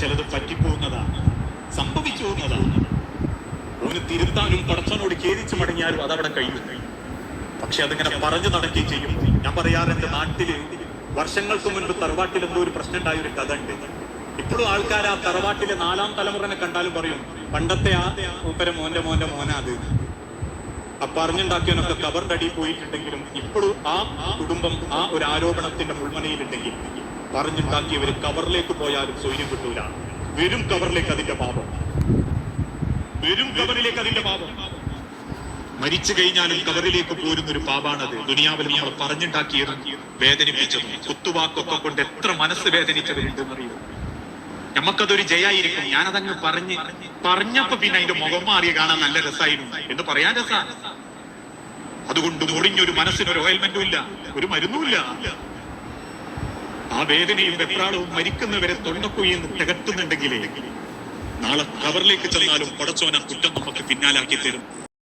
ചിലത് പറ്റിപ്പോകുന്നതാണ്, സംഭവിച്ചു പോകുന്നതാണ്. ഓന് തിരുത്താനും പടച്ചവനോട് ഖേദിച്ചു മടങ്ങിയാലും അതവിടെ കഴിയും. പക്ഷെ അതിങ്ങനെ പറഞ്ഞു നടക്കുകയും ചെയ്യും. ഞാൻ പറയാറ്, എന്റെ നാട്ടില് വർഷങ്ങൾക്ക് മുൻപ് തറവാട്ടിൽ എന്തോ ഒരു പ്രശ്നം ഉണ്ടായ ഒരു കഥ ഉണ്ട്. ഇപ്പോഴും ആൾക്കാർ ആ തറവാട്ടിലെ 4ാം തലമുറനെ കണ്ടാലും പറയും, പണ്ടത്തെ ആ മൂപ്പരെ മോന്റെ മോനാ അത്. അപ്പൊ അറിഞ്ഞുണ്ടാക്കിയവനൊക്കെ കബറിന്റെ അടിയിൽ പോയിട്ടുണ്ടെങ്കിലും ഇപ്പോഴും ആ കുടുംബം ആ ഒരു ആരോപണത്തിന്റെ മുൾമനയിലുണ്ടെങ്കിൽ പറഞ്ഞുണ്ടാക്കിയവര് കബറിലേക്ക് പോയാലും സ്വൈര്യം കിട്ടൂല. വരും കബറിലേക്ക് അതിന്റെ പാപം, വരും കബറിലേക്ക് അതിന്റെ പാപം. മരിച്ചു കഴിഞ്ഞാലും കബറിലേക്ക് പോരുന്നൊരു പാപാണത്. ദുനിയാവിൽ നമ്മൾ പറഞ്ഞുണ്ടാക്കിയതും വേദനിപ്പിച്ചതും കുത്തുവാക്കൊക്കെ കൊണ്ട് എത്ര മനസ്സ് വേദനിച്ചവരുണ്ടെന്നറിയും. നമുക്കതൊരു ജയായിരിക്കും. ഞാനതങ്ങ് പറഞ്ഞപ്പോ പിന്നെ അതിന്റെ മുഖം മാറിയ കാണാൻ നല്ല രസമായിരുന്നു എന്ന് പറയാൻ രസമാണ്. അതുകൊണ്ട് മുറിഞ്ഞൊരു മനസ്സിനൊരു ഓയിൽമെന്റും ഇല്ല, ഒരു മരുന്നുമില്ല. ആ വേദനയും വെപ്രാളവും മരിക്കുന്നവരെ തൊണ്ടക്കുഴിന്ന് തികട്ടുന്നുണ്ടെങ്കിലേ നാളെ കബറിലേക്ക് ചെന്നാലും പടച്ചോന കുറ്റം നമുക്ക് പിന്നാലാക്കി തരും.